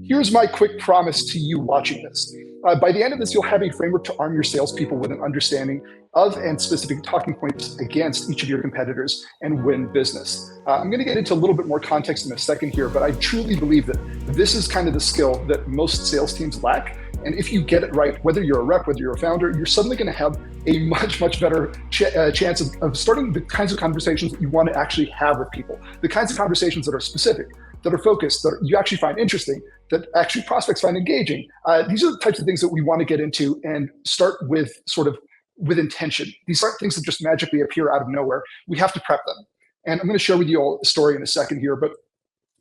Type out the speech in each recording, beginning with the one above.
Here's my quick promise to you watching this. By the end of this, you'll have a framework to arm your salespeople with an understanding of and specific talking points against each of your competitors and win business. I'm going to get into a little bit more context in a second here, but I truly believe that this is kind of the skill that most sales teams lack. And if you get it right, whether you're a rep, whether you're a founder, you're suddenly going to have a much better chance of starting the kinds of conversations that you want to actually have with people, the kinds of conversations that are specific, that are focused, that you actually find interesting, that actually prospects find engaging. These are the types of things that we want to get into and start with with intention. These aren't things that just magically appear out of nowhere. We have to prep them. And I'm going to share with you all a story in a second here, but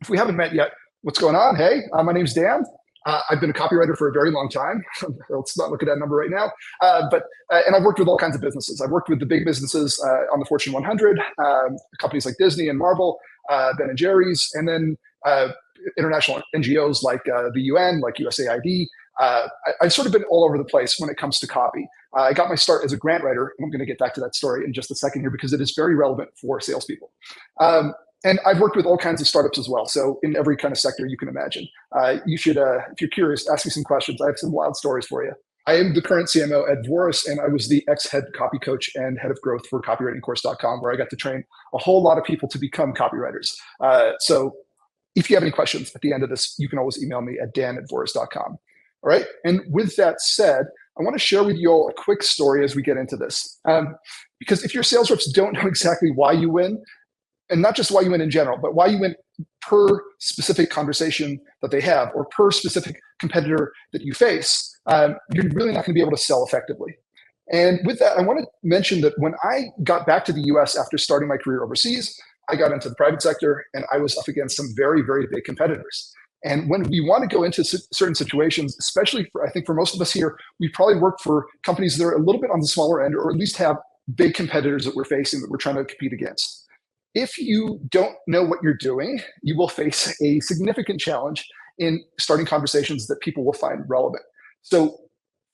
if we haven't met yet, what's going on? Hey, my name's Dan. I've been a copywriter for a very long time. Let's not look at that number right now. And I've worked with all kinds of businesses. I've worked with the big businesses on the Fortune 100, companies like Disney and Marvel, Ben and Jerry's, and then international NGOs like the UN, like USAID. I've sort of been all over the place when it comes to copy. I got my start as a grant writer, and I'm going to get back to that story in just a second here because it is very relevant for salespeople. And I've worked with all kinds of startups as well. So in every kind of sector you can imagine. You should, if you're curious, ask me some questions. I have some wild stories for you. I am the current CMO at Vouris, and I was the ex-head copy coach and head of growth for copywritingcourse.com, where I got to train a whole lot of people to become copywriters. So if you have any questions at the end of this, you can always email me at dan@vouris.com. All right. And with that said, I want to share with you all a quick story as we get into this. Because if your sales reps don't know exactly why you win, and not just why you win in general, but why you win per specific conversation that they have or per specific competitor that you face, you're really not going to be able to sell effectively. And with that, I want to mention that when I got back to the US after starting my career overseas, I got into the private sector and I was up against some very, very big competitors. And when we want to go into certain situations, especially I think for most of us here, we probably work for companies that are a little bit on the smaller end or at least have big competitors that we're facing that we're trying to compete against. If you don't know what you're doing, you will face a significant challenge in starting conversations that people will find relevant. So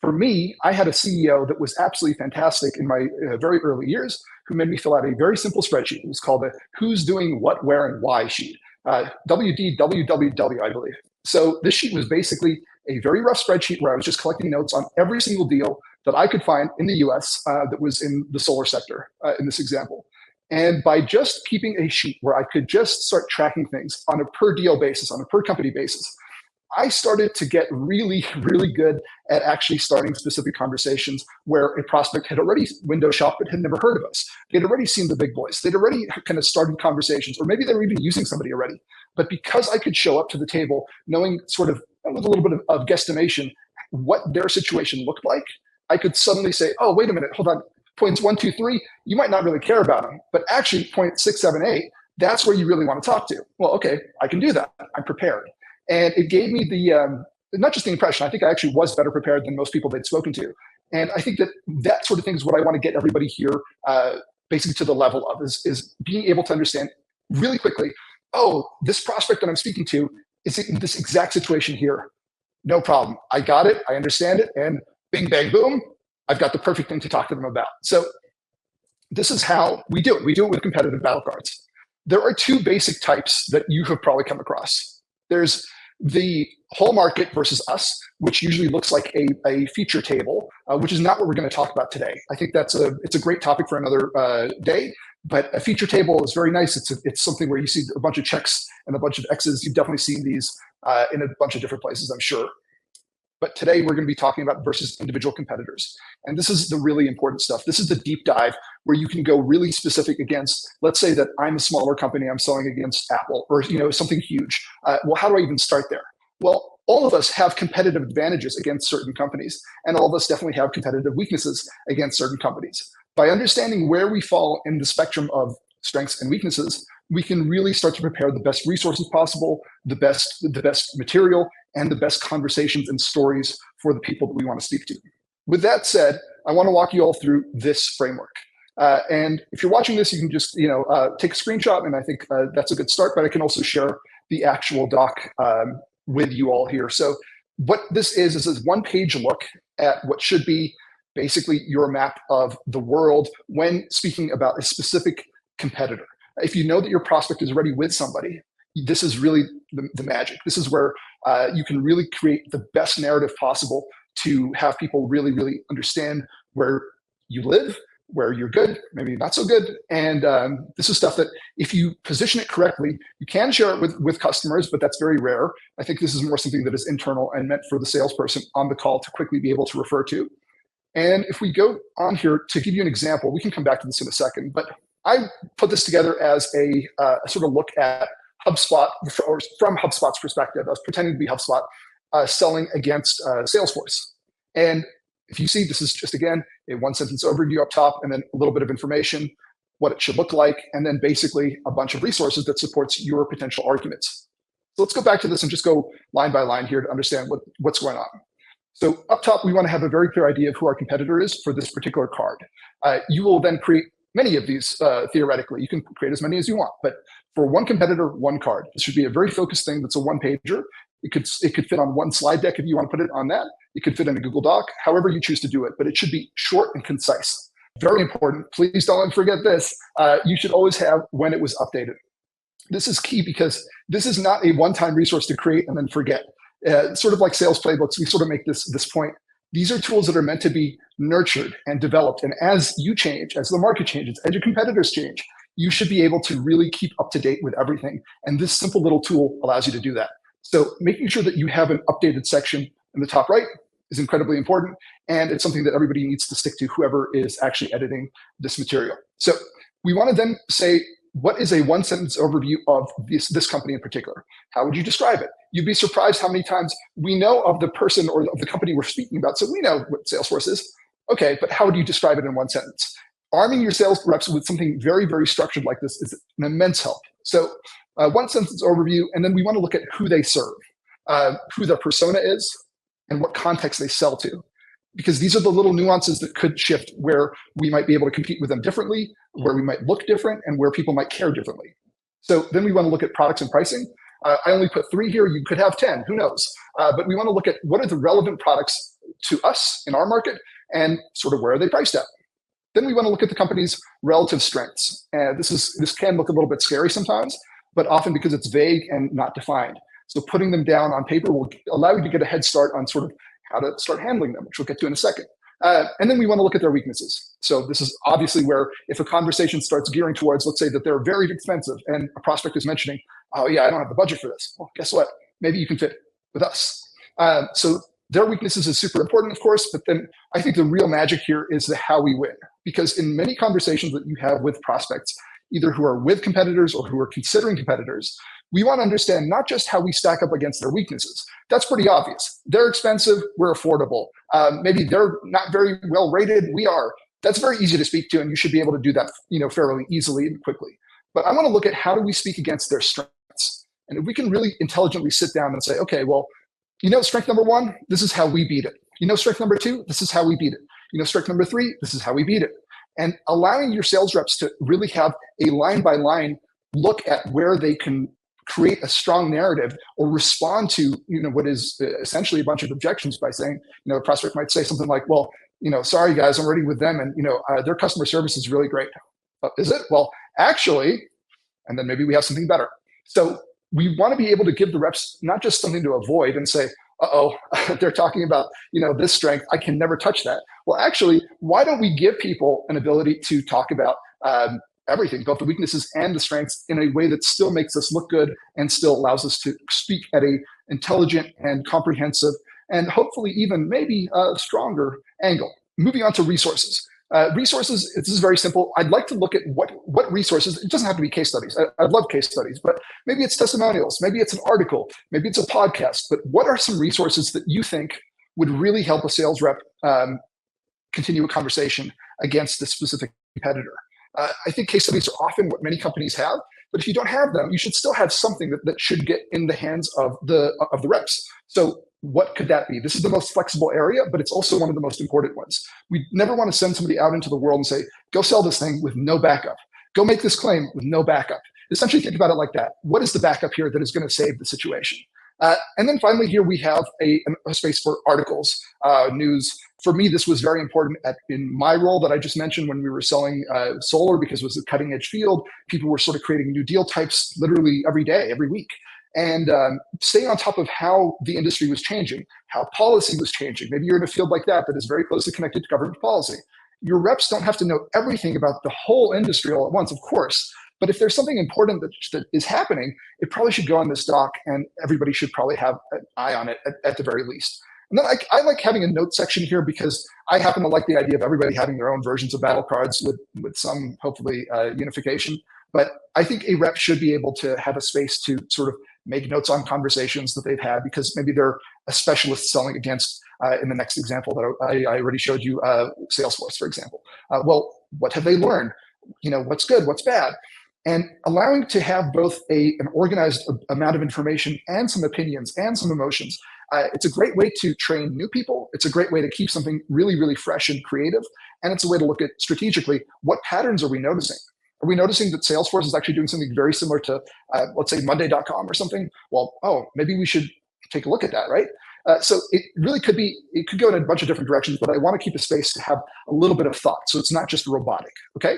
for me, I had a CEO that was absolutely fantastic in my very early years who made me fill out a very simple spreadsheet. It was called a who's doing what, where, and why sheet. WDWWW, I believe. So this sheet was basically a very rough spreadsheet where I was just collecting notes on every single deal that I could find in the US that was in the solar sector in this example. And by just keeping a sheet where I could just start tracking things on a per deal basis, on a per company basis, I started to get really, really good at actually starting specific conversations where a prospect had already window shopped but had never heard of us. They'd already seen the big boys. They'd already kind of started conversations, or maybe they were even using somebody already. But because I could show up to the table knowing sort of with a little bit of guesstimation what their situation looked like, I could suddenly say, oh, wait a minute, hold on. Points 1, 2, 3, you might not really care about them, but actually point 6, 7, 8, that's where you really want to talk to. Well, okay, I can do that. I'm prepared. And it gave me the, not just the impression, I think I actually was better prepared than most people they'd spoken to. And I think that that sort of thing is what I want to get everybody here basically to the level of is being able to understand really quickly, oh, this prospect that I'm speaking to is in this exact situation here. No problem. I got it. I understand it. And bing, bang, boom. I've got the perfect thing to talk to them about. So this is how we do it. We do it with competitive battle cards. There are two basic types that you have probably come across. There's the whole market versus us, which usually looks like a feature table, which is not what we're going to talk about today. I think it's a great topic for another day, but a feature table is very nice. It's something where you see a bunch of checks and a bunch of X's. You've definitely seen these in a bunch of different places, I'm sure. But today we're going to be talking about versus individual competitors. And this is the really important stuff. This is the deep dive where you can go really specific against, let's say that I'm a smaller company, I'm selling against Apple or something huge. Well, how do I even start there? Well, all of us have competitive advantages against certain companies, and all of us definitely have competitive weaknesses against certain companies. By understanding where we fall in the spectrum of strengths and weaknesses, we can really start to prepare the best resources possible, the best material, and the best conversations and stories for the people that we want to speak to. With that said, I want to walk you all through this framework. And if you're watching this, you can just take a screenshot, and I think that's a good start, but I can also share the actual doc with you all here. So what this is a one-page look at what should be basically your map of the world when speaking about a specific competitor. If you know that your prospect is already with somebody, this is really the magic. This is where you can really create the best narrative possible to have people really, really understand where you live, where you're good, maybe not so good. And this is stuff that if you position it correctly, you can share it with customers, but that's very rare. I think this is more something that is internal and meant for the salesperson on the call to quickly be able to refer to. And if we go on here to give you an example, we can come back to this in a second, but I put this together as a sort of look at HubSpot, or from HubSpot's perspective. I was pretending to be HubSpot, selling against Salesforce. And if you see, this is just, again, a one-sentence overview up top, and then a little bit of information, what it should look like, and then basically a bunch of resources that supports your potential arguments. So let's go back to this and just go line by line here to understand what's going on. So up top, we want to have a very clear idea of who our competitor is for this particular card. You will then create many of these theoretically. You can create as many as you want, but for one competitor, one card. This should be a very focused thing that's a one-pager. It could fit on one slide deck if you want to put it on that. It could fit in a Google Doc, however you choose to do it, but it should be short and concise. Very important. Please don't forget this. You should always have when it was updated. This is key because this is not a one-time resource to create and then forget. Sort of like sales playbooks, we sort of make this point. These are tools that are meant to be nurtured and developed. And as you change, as the market changes, as your competitors change, you should be able to really keep up to date with everything. And this simple little tool allows you to do that. So making sure that you have an updated section in the top right is incredibly important. And it's something that everybody needs to stick to, whoever is actually editing this material. So we want to then say, what is a one-sentence overview of this company in particular? How would you describe it? You'd be surprised how many times we know of the person or of the company we're speaking about. So we know what Salesforce is. Okay, but how would you describe it in one sentence? Arming your sales reps with something very, very structured like this is an immense help. So one sentence overview, and then we want to look at who they serve, who their persona is, and what context they sell to. Because these are the little nuances that could shift where we might be able to compete with them differently, where we might look different, and where people might care differently. So then we want to look at products and pricing. I only put 3 here. You could have 10, who knows? But we want to look at what are the relevant products to us in our market and sort of where are they priced at. Then we want to look at the company's relative strengths. This can look a little bit scary sometimes, but often because it's vague and not defined. So putting them down on paper will allow you to get a head start on sort of how to start handling them, which we'll get to in a second. And then we want to look at their weaknesses. So this is obviously where if a conversation starts gearing towards, let's say that they're very expensive and a prospect is mentioning, oh yeah, I don't have the budget for this. Well, guess what? Maybe you can fit with us. So their weaknesses is super important, of course, but then I think the real magic here is the how we win. Because in many conversations that you have with prospects, either who are with competitors or who are considering competitors, we want to understand not just how we stack up against their weaknesses. That's pretty obvious. They're expensive, we're affordable. Maybe they're not very well rated, we are. That's very easy to speak to, and you should be able to do that, fairly easily and quickly. But I want to look at how do we speak against their strengths. And if we can really intelligently sit down and say, okay, well, strength number 1, this is how we beat it. Strength number 2, this is how we beat it. Strength number 3, this is how we beat it. And allowing your sales reps to really have a line-by-line look at where they can create a strong narrative or respond to, what is essentially a bunch of objections by saying, a prospect might say something like, well, sorry guys, I'm already with them, and their customer service is really great. Is it? Well, actually, and then maybe we have something better. So we want to be able to give the reps not just something to avoid and say, uh-oh, they're talking about, this strength, I can never touch that. Well, actually, why don't we give people an ability to talk about everything, both the weaknesses and the strengths, in a way that still makes us look good and still allows us to speak at a intelligent and comprehensive and hopefully even maybe a stronger angle. Moving on to resources. Resources, this is very simple. I'd like to look at what resources, it doesn't have to be case studies. I love case studies, but maybe it's testimonials, maybe it's an article, maybe it's a podcast, but what are some resources that you think would really help a sales rep continue a conversation against a specific competitor? I think case studies are often what many companies have, but if you don't have them, you should still have something that should get in the hands of the reps. So what could that be? This is the most flexible area, but it's also one of the most important ones. We never want to send somebody out into the world and say, go sell this thing with no backup. Go make this claim with no backup. Essentially think about it like that. What is the backup here that is going to save the situation? And then finally here we have a space for articles, news, For me, this was very important in my role that I just mentioned when we were selling solar, because it was a cutting edge field. People were sort of creating new deal types literally every day, every week. And staying on top of how the industry was changing, how policy was changing. Maybe you're in a field like that is very closely connected to government policy. Your reps don't have to know everything about the whole industry all at once, of course. But if there's something important that is happening, it probably should go on this doc, and everybody should probably have an eye on it at the very least. And then I like having a note section here because I happen to like the idea of everybody having their own versions of battle cards with some, hopefully, unification. But I think a rep should be able to have a space to sort of make notes on conversations that they've had, because maybe they're a specialist selling against, in the next example that I already showed you, Salesforce, for example. Well, what have they learned? What's good, what's bad? And allowing to have both an organized amount of information and some opinions and some emotions. It's a great way to train new people. It's a great way to keep something really, really fresh and creative. And it's a way to look at strategically, what patterns are we noticing? Are we noticing that Salesforce is actually doing something very similar to, let's say, Monday.com or something? Well, maybe we should take a look at that, right? So it really could go in a bunch of different directions, but I want to keep a space to have a little bit of thought. So it's not just robotic, okay?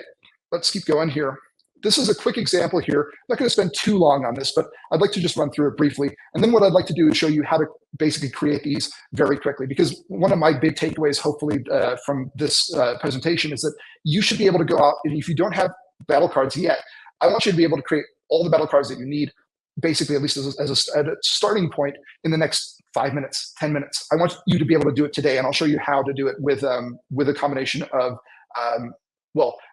Let's keep going here. This is a quick example here. I'm not going to spend too long on this, but I'd like to just run through it briefly. And then what I'd like to do is show you how to basically create these very quickly, because one of my big takeaways, hopefully, from this presentation is that you should be able to go out, and if you don't have battle cards yet, I want you to be able to create all the battle cards that you need, basically, at least as a starting point in the next 5 minutes, 10 minutes. I want you to be able to do it today, and I'll show you how to do it with a combination of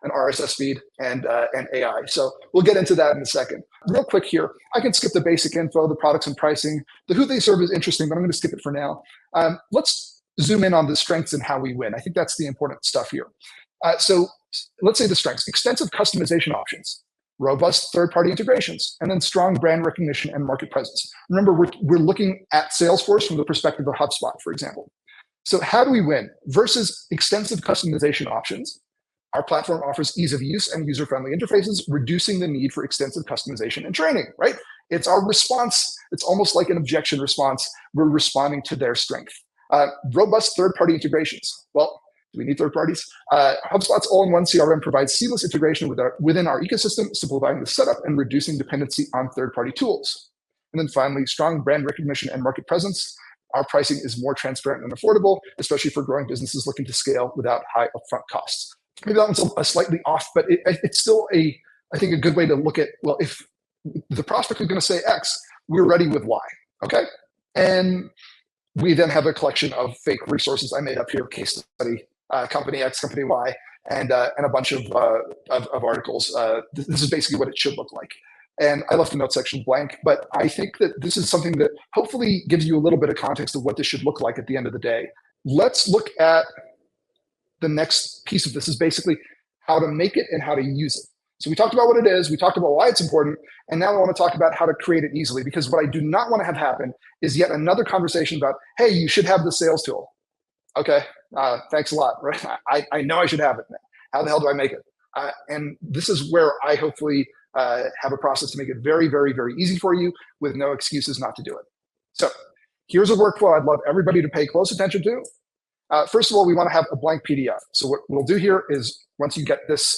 an RSS feed and AI. So we'll get into that in a second. Real quick here, I can skip the basic info, the products and pricing. The who they serve is interesting, but I'm going to skip it for now. Let's zoom in on the strengths and how we win. I think that's the important stuff here. So let's say the strengths: extensive customization options, robust third-party integrations, and then strong brand recognition and market presence. Remember, we're looking at Salesforce from the perspective of HubSpot, for example. So how do we win? Versus extensive customization options, our platform offers ease of use and user-friendly interfaces, reducing the need for extensive customization and training, right? It's our response. It's almost like an objection response. We're responding to their strength. Robust third-party integrations. Well, do we need third parties? HubSpot's all-in-one CRM provides seamless integration within our ecosystem, simplifying the setup and reducing dependency on third-party tools. And then finally, strong brand recognition and market presence. Our pricing is more transparent and affordable, especially for growing businesses looking to scale without high upfront costs. Maybe that one's slightly off, but it's still I think a good way to look at, well, if the prospect is going to say X, we're ready with Y, okay? And we then have a collection of fake resources I made up here, case study, company X, company Y, and a bunch of articles. This is basically what it should look like. And I left the note section blank, but I think that this is something that hopefully gives you a little bit of context of what this should look like at the end of the day. Let's look at the next piece of this, is basically how to make it and how to use it. So we talked about what it is, we talked about why it's important, and now I want to talk about how to create it easily, because what I do not want to have happen is yet another conversation about, hey, you should have the sales tool. Okay, thanks a lot, right? I know I should have it. How the hell do I make it? And this is where I hopefully have a process to make it very, very, very easy for you with no excuses not to do it. So here's a workflow I'd love everybody to pay close attention to. First of all, we want to have a blank PDF. So what we'll do here is, once you get this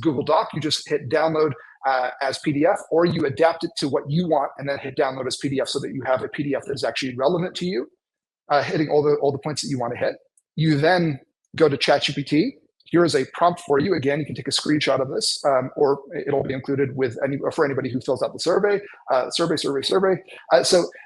Google Doc, you just hit download as PDF, or you adapt it to what you want and then hit download as PDF, so that you have a PDF that is actually relevant to you, hitting all the points that you want to hit. You then go to ChatGPT. Here is a prompt for you. Again, you can take a screenshot of this, or it'll be included for anybody who fills out the survey. So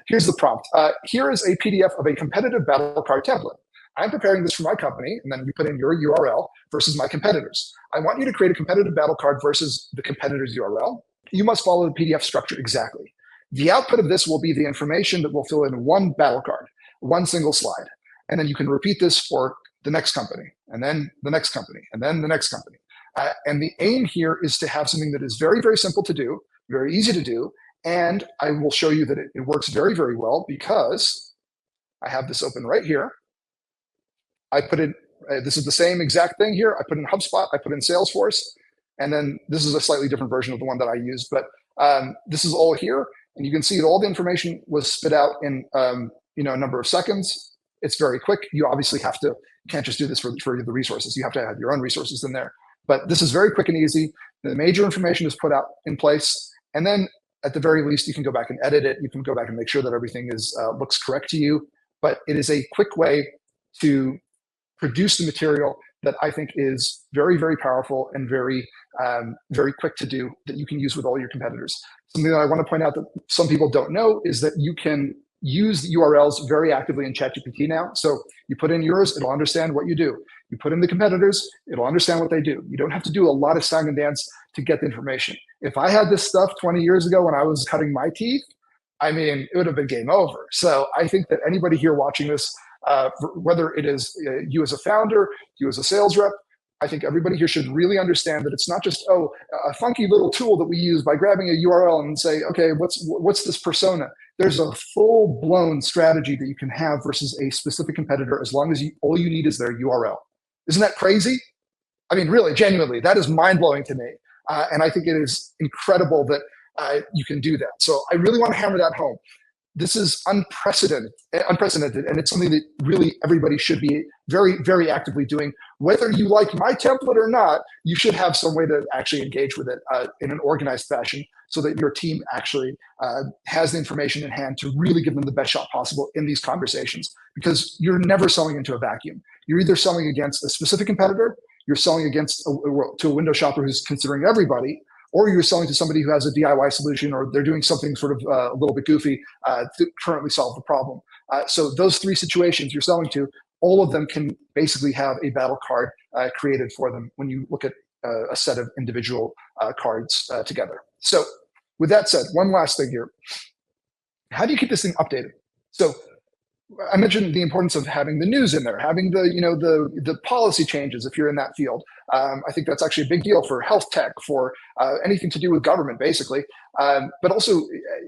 here's the prompt. Here is a PDF of a competitive battle card template. I'm preparing this for my company, and then you put in your URL versus my competitors. I want you to create a competitive battle card versus the competitor's URL. You must follow the PDF structure exactly. The output of this will be the information that will fill in one battle card, one single slide. And then you can repeat this for the next company, and then the next company, and then the next company. And the aim here is to have something that is very, very simple to do, very easy to do, and I will show you that it works very, very well, because I have this open right here. I put in, this is the same exact thing here. I put in HubSpot, I put in Salesforce, and then this is a slightly different version of the one that I used, but this is all here, and you can see that all the information was spit out in a number of seconds. It's very quick. You obviously you can't just do this for the resources. You have to have your own resources in there. But this is very quick and easy. The major information is put out in place. And then at the very least, you can go back and edit it. You can go back and make sure that everything looks correct to you. But it is a quick way to produce the material that I think is very, very powerful and very, very quick to do, that you can use with all your competitors. Something that I want to point out that some people don't know is that you can use the URLs very actively in ChatGPT now. So you put in yours, it'll understand what you do. You put in the competitors, it'll understand what they do. You don't have to do a lot of song and dance to get the information. If I had this stuff 20 years ago when I was cutting my teeth, I mean, it would have been game over. So I think that anybody here watching this, whether it is you as a founder, you as a sales rep, I think everybody here should really understand that it's not just, a funky little tool that we use by grabbing a URL and say, okay, what's this persona? There's a full-blown strategy that you can have versus a specific competitor as long as all you need is their URL. Isn't that crazy? I mean, really, genuinely, that is mind-blowing to me. And I think it is incredible that you can do that. So I really want to hammer that home. This is unprecedented, and it's something that really everybody should be very, very actively doing. Whether you like my template or not, you should have some way to actually engage with it in an organized fashion so that your team actually has the information in hand to really give them the best shot possible in these conversations, because you're never selling into a vacuum. You're either selling against a specific competitor, you're selling against to a window shopper who's considering everybody, or you're selling to somebody who has a DIY solution, or they're doing something sort of a little bit goofy to currently solve the problem. So those three situations you're selling to, all of them can basically have a battle card created for them when you look at a set of individual cards together. So with that said, one last thing here. How do you keep this thing updated? So I mentioned the importance of having the news in there, having the policy changes if you're in that field. I think that's actually a big deal for health tech, for anything to do with government, basically. But also,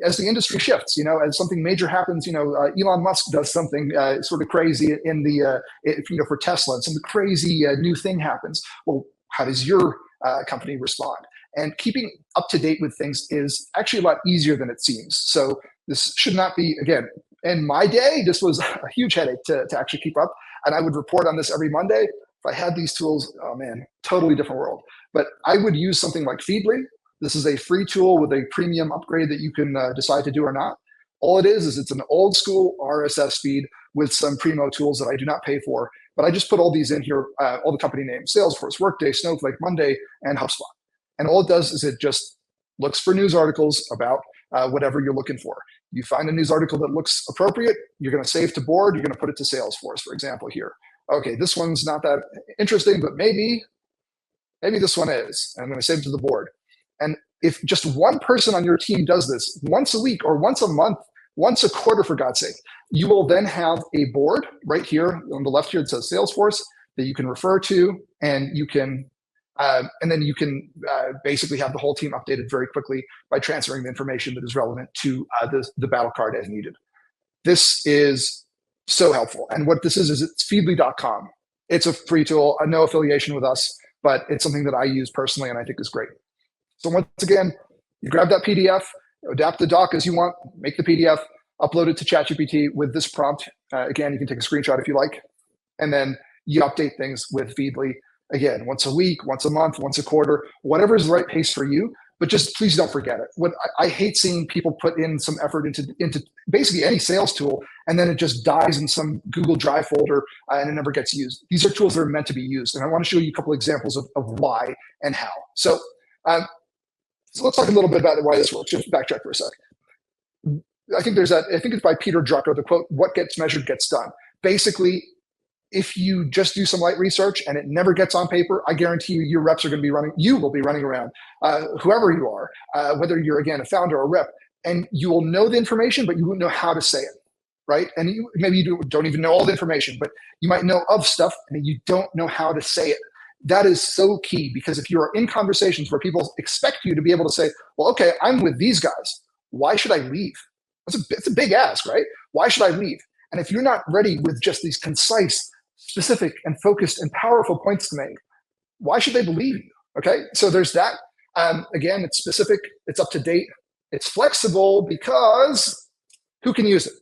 as the industry shifts, as something major happens, Elon Musk does something sort of crazy for Tesla, and some crazy new thing happens. Well, how does your company respond? And keeping up to date with things is actually a lot easier than it seems. So this should not be, again, in my day, this was a huge headache to actually keep up. And I would report on this every Monday. If I had these tools, oh man, totally different world. But I would use something like Feedly. This is a free tool with a premium upgrade that you can decide to do or not. All it is it's an old school RSS feed with some primo tools that I do not pay for. But I just put all these in here, all the company names: Salesforce, Workday, Snowflake, Monday, and HubSpot. And all it does is it just looks for news articles about whatever you're looking for. You find a news article that looks appropriate, you're going to save to board, you're going to put it to Salesforce, for example, here. Okay, this one's not that interesting, but maybe this one is. And I'm going to save it to the board. And if just one person on your team does this once a week or once a month, once a quarter, for God's sake, you will then have a board right here on the left here that says Salesforce that you can refer to, and you can then you can basically have the whole team updated very quickly by transferring the information that is relevant to the battle card as needed. This is so helpful. And what this is it's feedly.com. It's a free tool, no affiliation with us, but it's something that I use personally and I think is great. So once again, you grab that PDF, adapt the doc as you want, make the PDF, upload it to ChatGPT with this prompt. Again, you can take a screenshot if you like, and then you update things with Feedly. Again, once a week, once a month, once a quarter, whatever is the right pace for you, but just please don't forget it. What I hate seeing people put in some effort into basically any sales tool, and then it just dies in some Google Drive folder and it never gets used. These are tools that are meant to be used. And I want to show you a couple examples of why and how. So let's talk a little bit about why this works. Just backtrack for a sec. I think it's by Peter Drucker, the quote, "What gets measured gets done." Basically, if you just do some light research and it never gets on paper, I guarantee you, your reps are going to be running, you will be running around, whoever you are, whether you're, again, a founder or a rep, and you will know the information, but you won't know how to say it, right? And maybe you don't even know all the information, but you might know of stuff and you don't know how to say it. That is so key, because if you are in conversations where people expect you to be able to say, well, okay, I'm with these guys, why should I leave? It's a big ask, right? Why should I leave? And if you're not ready with just these concise, specific and focused and powerful points to make, why should they believe you? Okay, so there's that. Again, it's specific, it's up to date, it's flexible, because who can use it?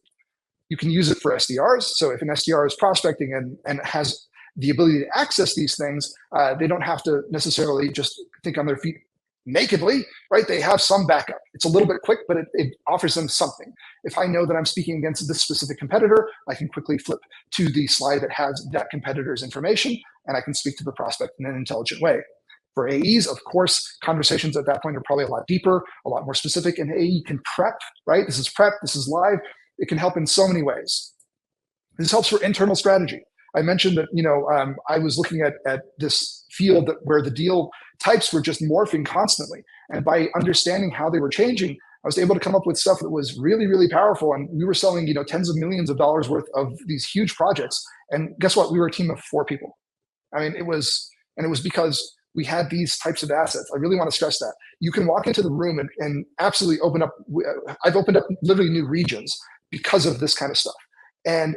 You can use it for SDRs. So if an SDR is prospecting and has the ability to access these things, they don't have to necessarily just think on their feet nakedly, right? They have some backup. It's a little bit quick, but it offers them something. If I know that I'm speaking against this specific competitor, I can quickly flip to the slide that has that competitor's information, and I can speak to the prospect in an intelligent way. For AEs, of course, conversations at that point are probably a lot deeper, a lot more specific, and AE can prep, right? This is prep, this is live. It can help in so many ways. This helps for internal strategy. I mentioned that, I was looking at this field where the deal types were just morphing constantly. And by understanding how they were changing, I was able to come up with stuff that was really, really powerful. And we were selling, tens of millions of dollars worth of these huge projects. And guess what? We were a team of 4 people. I mean, it was because we had these types of assets. I really want to stress that. You can walk into the room and absolutely open up. I've opened up literally new regions because of this kind of stuff. And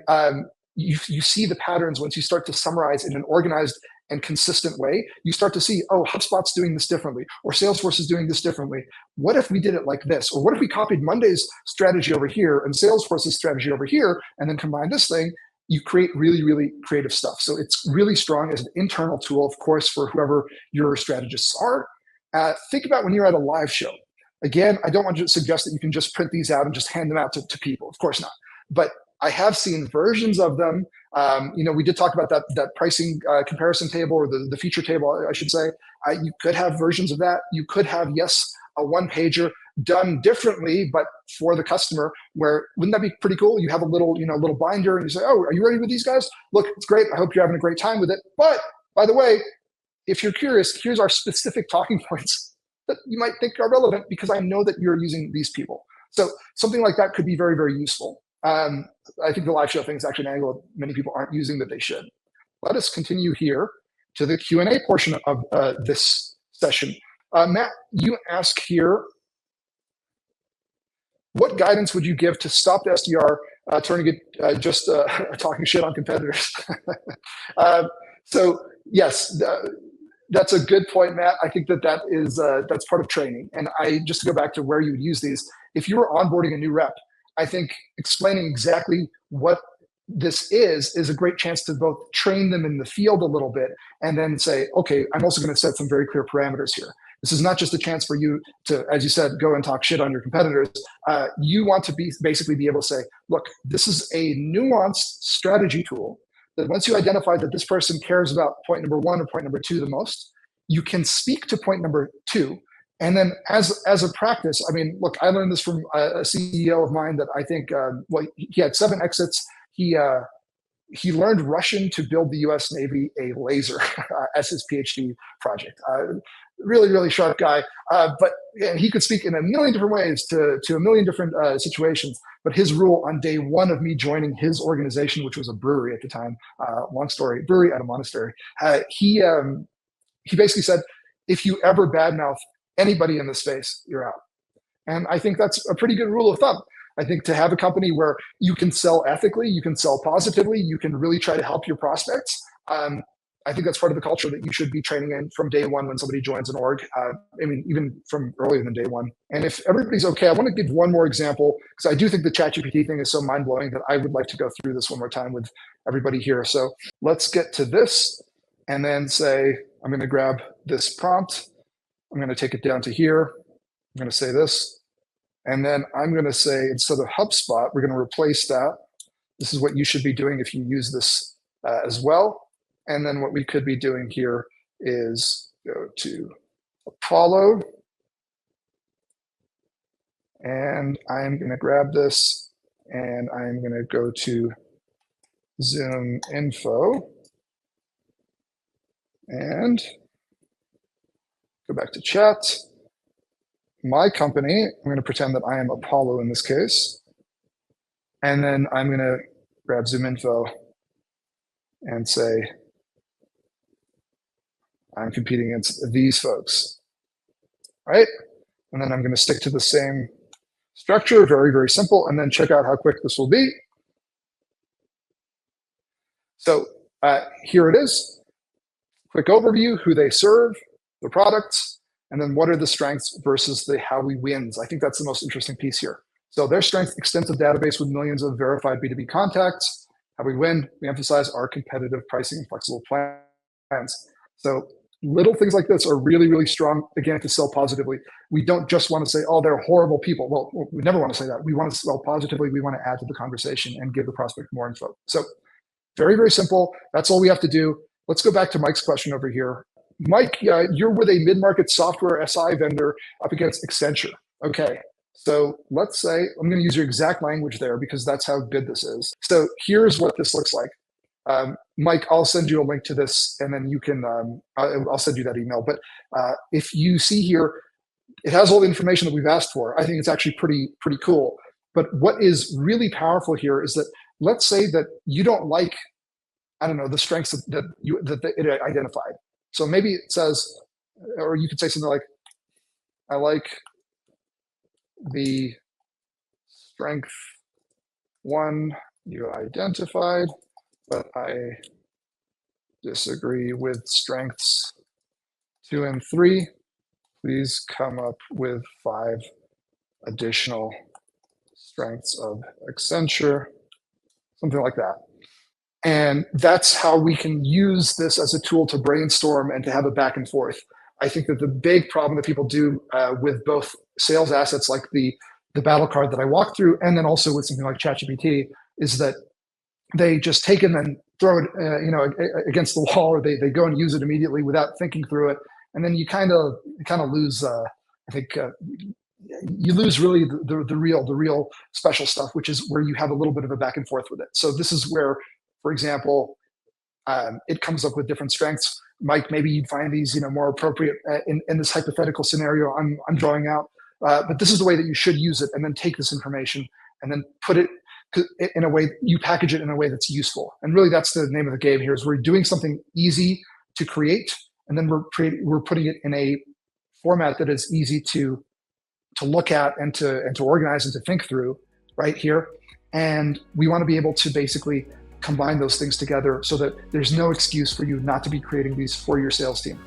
you see the patterns once you start to summarize in an organized and consistent way. You start to see, oh, HubSpot's doing this differently, or Salesforce is doing this differently. What if we did it like this? Or what if we copied Monday's strategy over here and Salesforce's strategy over here, and then combine this thing? You create really, really creative stuff. So it's really strong as an internal tool, of course, for whoever your strategists are. Think about when you're at a live show. Again, I don't want to suggest that you can just print these out and just hand them out to people. Of course not. But I have seen versions of them. We did talk about that pricing comparison table, or the feature table, I should say. You could have versions of that. You could have, yes, a one-pager done differently, but for the customer, where wouldn't that be pretty cool? You have a little binder and you say, oh, are you ready with these guys? Look, it's great. I hope you're having a great time with it. But by the way, if you're curious, here's our specific talking points that you might think are relevant because I know that you're using these people. So something like that could be very, very useful. I think the live show thing is actually an angle that many people aren't using that they should. Let us continue here to the Q&A portion of this session. Matt, you ask here, what guidance would you give to stop the SDR turning it just talking shit on competitors? So yes, that's a good point, Matt. I think that is that's part of training. And just to go back to where you would use these, if you were onboarding a new rep, I think explaining exactly what this is a great chance to both train them in the field a little bit and then say, okay, I'm also going to set some very clear parameters here. This is not just a chance for you to, as you said, go and talk shit on your competitors. You want to basically be able to say, look, this is a nuanced strategy tool that once you identify that this person cares about point number 1 or point number 2 the most, you can speak to point number 2. And then as a practice, I mean, look, I learned this from a CEO of mine that I think, he had 7 exits. He learned Russian to build the US Navy a laser as his PhD project. Really, really sharp guy. But he could speak in a million different ways to a million different situations. But his rule on day 1 of me joining his organization, which was a brewery at the time, long story, brewery at a monastery, he basically said, if you ever badmouth anybody in the space, you're out. And I think that's a pretty good rule of thumb. I think to have a company where you can sell ethically, you can sell positively, you can really try to help your prospects. I think that's part of the culture that you should be training in from day 1 when somebody joins an org. I mean, even from earlier than day 1. And if everybody's okay, I want to give one more example because I do think the ChatGPT thing is so mind-blowing that I would like to go through this one more time with everybody here. So let's get to this and then say, I'm going to grab this prompt. I'm going to take it down to here. I'm going to say this. And then I'm going to say, instead of HubSpot, we're going to replace that. This is what you should be doing if you use this as well. And then what we could be doing here is go to Apollo. And I'm going to grab this and I'm going to go to Zoom info and go back to chat. My company, I'm going to pretend that I am Apollo in this case. And then I'm going to grab Zoom info and say, I'm competing against these folks, right? And then I'm going to stick to the same structure, very, very simple, and then check out how quick this will be. So here it is. Quick overview, who they serve, the products, and then what are the strengths versus the how we wins. I think that's the most interesting piece here. So their strength, extensive database with millions of verified B2B contacts. How we win? We emphasize our competitive pricing and flexible plans. So little things like this are really, really strong, again, to sell positively. We don't just want to say, oh, they're horrible people. Well, we never want to say that. We want to sell positively. We want to add to the conversation and give the prospect more info. So very, very simple. That's all we have to do. Let's go back to Mike's question over here. Mike, you're with a mid-market software SI vendor up against Accenture. Okay, so let's say, I'm going to use your exact language there because that's how good this is. So here's what this looks like. Mike, I'll send you a link to this and then you can, I'll send you that email. But if you see here, it has all the information that we've asked for. I think it's actually pretty cool. But what is really powerful here is that, let's say that you don't like, I don't know, the strengths that it identified. So maybe it says, or you could say something like, I like the strength 1 you identified, but I disagree with strengths 2 and 3. Please come up with 5 additional strengths of Accenture, something like that. And that's how we can use this as a tool to brainstorm and to have a back and forth. I think that the big problem that people do with both sales assets like the battle card that I walked through, and then also with something like ChatGPT, is that they just take it and throw it, against the wall, or they go and use it immediately without thinking through it, and then you kind of lose. I think you lose really the real special stuff, which is where you have a little bit of a back and forth with it. So this is where, for example, it comes up with different strengths. Mike, maybe you'd find these more appropriate in this hypothetical scenario I'm drawing out. But this is the way that you should use it, and then take this information and then put it in a way, you package it in a way that's useful. And really that's the name of the game here, is we're doing something easy to create, and then we're putting it in a format that is easy to look at and to organize and to think through right here. And we want to be able to basically combine those things together so that there's no excuse for you not to be creating these for your sales team.